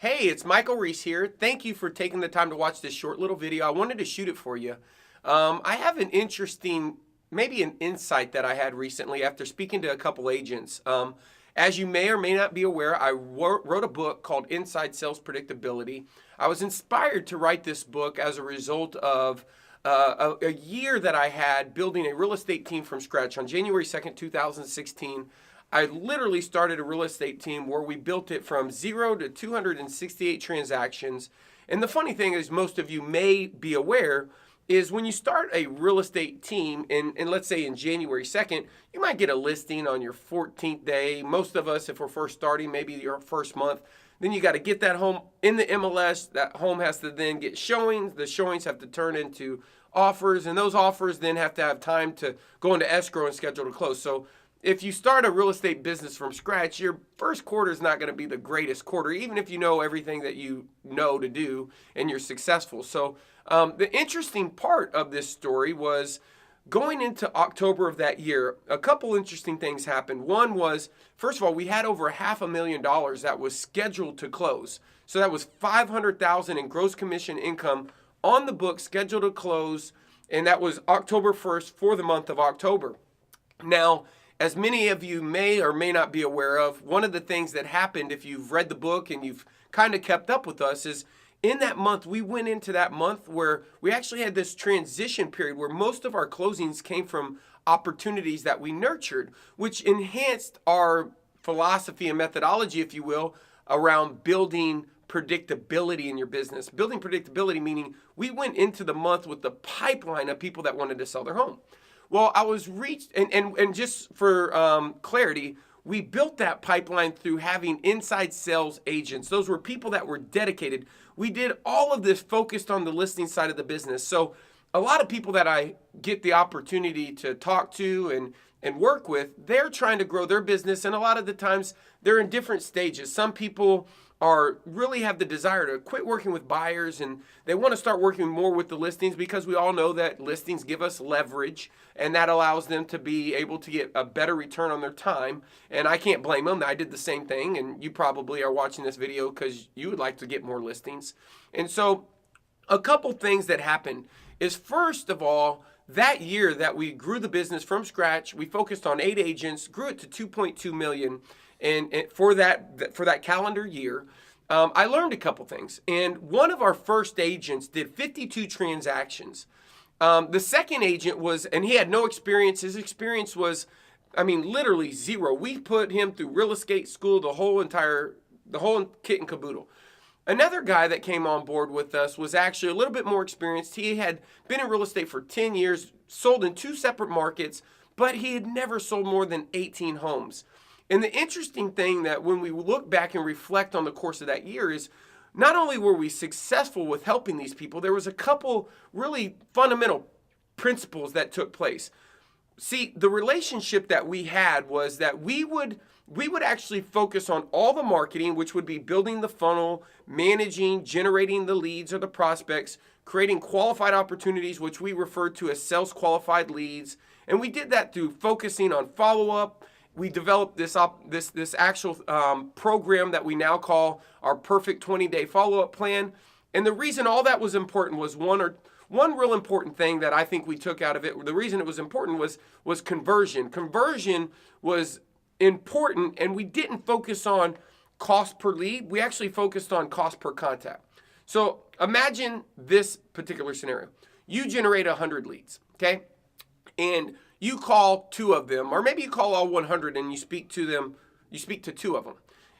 Hey, it's Michael Reese here. Thank you for taking the time to watch this short little video. I wanted to shoot it for you. I have an interesting, maybe an insight that I had recently after speaking to a couple agents. As you may or may not be aware, I wrote a book called Inside Sales Predictability. I was inspired to write this book as a result of a year that I had building a real estate team from scratch. On January 2nd, 2016, I literally started a real estate team where we built it from 0 to 268 transactions. And the funny thing is, most of you may be aware, is when you start a real estate team, and let's say in January 2nd, you might get a listing on your 14th day. Most of us, if we're first starting, maybe your first month, then you got to get that home in the MLS. That home has to then get showings. The showings have to turn into offers, and those offers then have to have time to go into escrow and schedule to close. So if you start a real estate business from scratch, your first quarter is not going to be the greatest quarter, even if you know everything that you know to do and you're successful. So the interesting part of this story was going into October of that year, a couple interesting things happened. One was, first of all, we had over $500,000 that was scheduled to close. So that was $500,000 in gross commission income on the book scheduled to close, and that was October 1st for the month of October. Now, as many of you may or may not be aware of, one of the things that happened, if you've read the book and you've kind of kept up with us, is in that month, we went into that month where we actually had this transition period where most of our closings came from opportunities that we nurtured, which enhanced our philosophy and methodology, if you will, around building predictability in your business. Building predictability meaning we went into the month with the pipeline of people that wanted to sell their home. Well, I was reached, and just for clarity, we built that pipeline through having inside sales agents. Those were people that were dedicated. We did all of this focused on the listing side of the business. So a lot of people that I get the opportunity to talk to and work with, they're trying to grow their business, and a lot of the times they're in different stages. Some people really have the desire to quit working with buyers, and they want to start working more with the listings because we all know that listings give us leverage, and that allows them to be able to get a better return on their time. And I can't blame them. I did the same thing, and you probably are watching this video because you would like to get more listings. And so a couple things that happened is, first of all, that year that we grew the business from scratch, we focused on 8 agents, grew it to 2.2 million. And for that calendar year, I learned a couple things. And one of our first agents did 52 transactions. The second agent and he had no experience. His experience was, literally zero. We put him through real estate school, the whole kit and caboodle. Another guy that came on board with us was actually a little bit more experienced. He had been in real estate for 10 years, sold in 2 separate markets, but he had never sold more than 18 homes. And the interesting thing that when we look back and reflect on the course of that year is not only were we successful with helping these people, there was a couple really fundamental principles that took place. See, the relationship that we had was that we would actually focus on all the marketing, which would be building the funnel, managing, generating the leads or the prospects, creating qualified opportunities, which we referred to as sales qualified leads. And we did that through focusing on follow-up. We developed this actual program that we now call our perfect 20-day follow-up plan. And the reason all that was important was one real important thing that I think we took out of it. The reason it was important was conversion. Conversion was important, and we didn't focus on cost per lead. We actually focused on cost per contact. So imagine this particular scenario. You generate 100 leads, okay? And you call 2 of them, or maybe you call all 100 and you speak to 2 of them.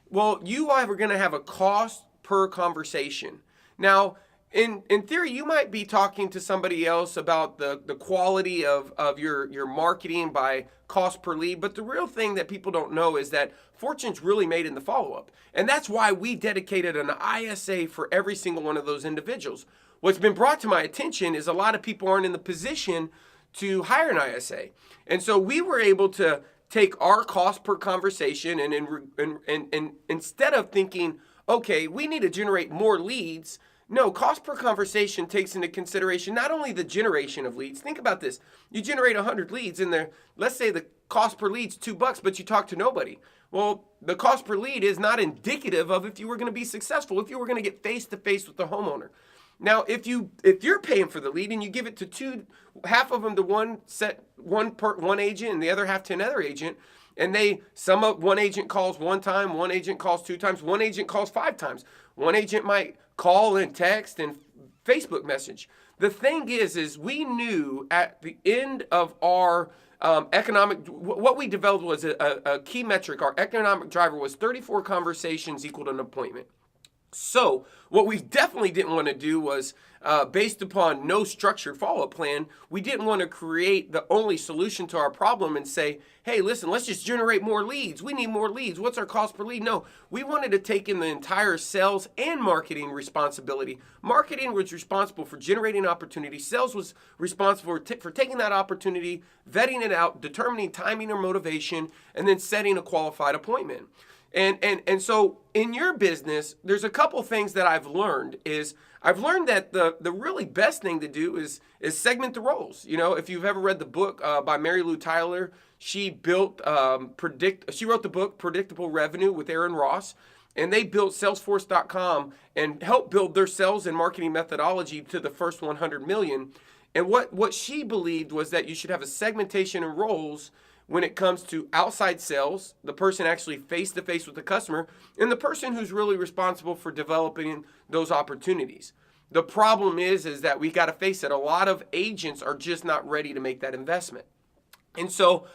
Well, you are going to have a cost per conversation. Now, in theory, you might be talking to somebody else about the quality of your marketing by cost per lead, but the real thing that people don't know is that fortune's really made in the follow-up. And that's why we dedicated an ISA for every single one of those individuals. What's been brought to my attention is a lot of people aren't in the position to hire an ISA. And so we were able to take our cost per conversation and instead of thinking, okay, we need to generate more leads, No, cost per conversation takes into consideration not only the generation of leads. Think about this. You generate 100 leads and let's say the cost per lead's $2, but you talk to nobody. Well, the cost per lead is not indicative of if you were going to be successful, if you were going to get face to face with the homeowner. Now, if you're paying for the lead and you give it to two, half of them to one agent and the other half to another agent, and one agent calls one time, one agent calls two times, one agent calls five times. One agent might call and text and Facebook message. The thing is we knew at the end of our what we developed was a key metric. Our economic driver was 34 conversations equaled an appointment. So what we definitely didn't want to do was, based upon no structured follow-up plan, we didn't want to create the only solution to our problem and say, hey, listen, let's just generate more leads. We need more leads. What's our cost per lead? No, we wanted to take in the entire sales and marketing responsibility. Marketing was responsible for generating opportunities. Sales was responsible for taking that opportunity, vetting it out, determining timing or motivation, and then setting a qualified appointment. And so in your business, there's a couple things that I've learned that the really best thing to do is segment the roles. You know, if you've ever read the book by Mary Lou Tyler, she wrote the book Predictable Revenue with Aaron Ross, and they built Salesforce.com and helped build their sales and marketing methodology to the first 100 million. And what she believed was that you should have a segmentation in roles when it comes to outside sales, the person actually face-to-face with the customer, and the person who's really responsible for developing those opportunities. The problem is that we got to face it. A lot of agents are just not ready to make that investment. And so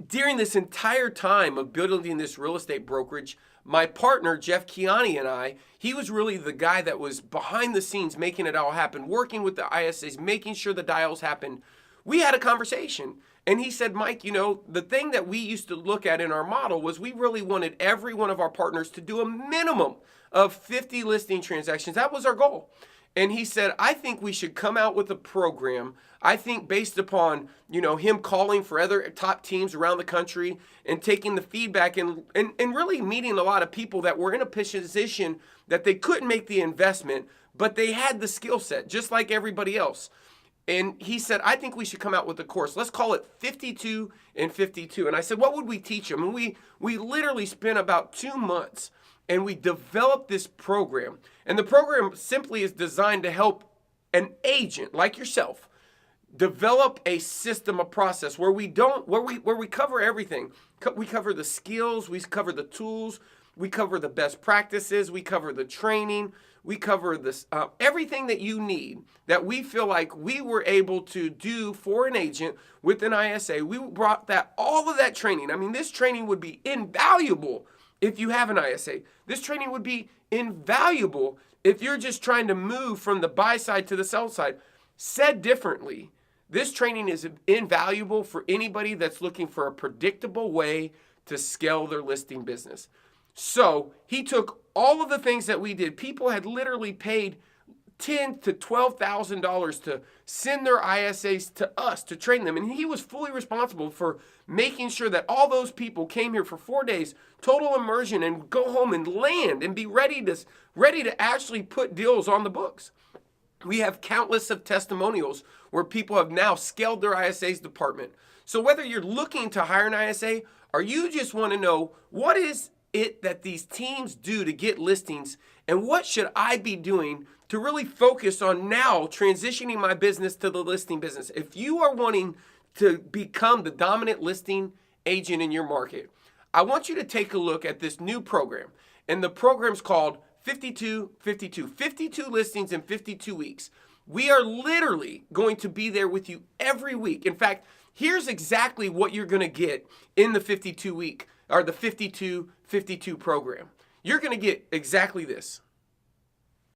during this entire time of building this real estate brokerage, my partner, Jeff Kiani, and he was really the guy that was behind the scenes making it all happen, working with the ISAs, making sure the dials happened. We had a conversation. And he said, Mike, you know, the thing that we used to look at in our model was we really wanted every one of our partners to do a minimum of 50 listing transactions. That was our goal. And he said, I think we should come out with a program. I think based upon, you know, him calling for other top teams around the country and taking the feedback and really meeting a lot of people that were in a position that they couldn't make the investment, but they had the skill set just like everybody else. And he said, I think we should come out with a course. Let's call it 52 and 52. And I said, what would we teach them? And we literally spent about 2 months and we developed this program. And the program simply is designed to help an agent like yourself develop a system, a process where we cover everything. We cover the skills, we cover the tools, we cover the best practices, we cover the training, we cover this everything that you need that we feel like we were able to do for an agent with an ISA. We brought all of that training. I mean, this training would be invaluable if you have an ISA. This training would be invaluable if you're just trying to move from the buy side to the sell side. Said differently, this training is invaluable for anybody that's looking for a predictable way to scale their listing business. So he took all of the things that we did. People had literally paid $10,000 to $12,000 to send their ISAs to us to train them. And he was fully responsible for making sure that all those people came here for 4 days, total immersion, and go home and land and be ready to actually put deals on the books. We have countless of testimonials where people have now scaled their ISA's department. So whether you're looking to hire an ISA or you just want to know what is it that these teams do to get listings and what should I be doing to really focus on now transitioning my business to the listing business. If you are wanting to become the dominant listing agent in your market, I want you to take a look at this new program. And the program's called 52-52, 52 listings in 52 weeks. We are literally going to be there with you every week. In fact, here's exactly what you're going to get in the 52 week or the 52-52 program. You're going to get exactly this.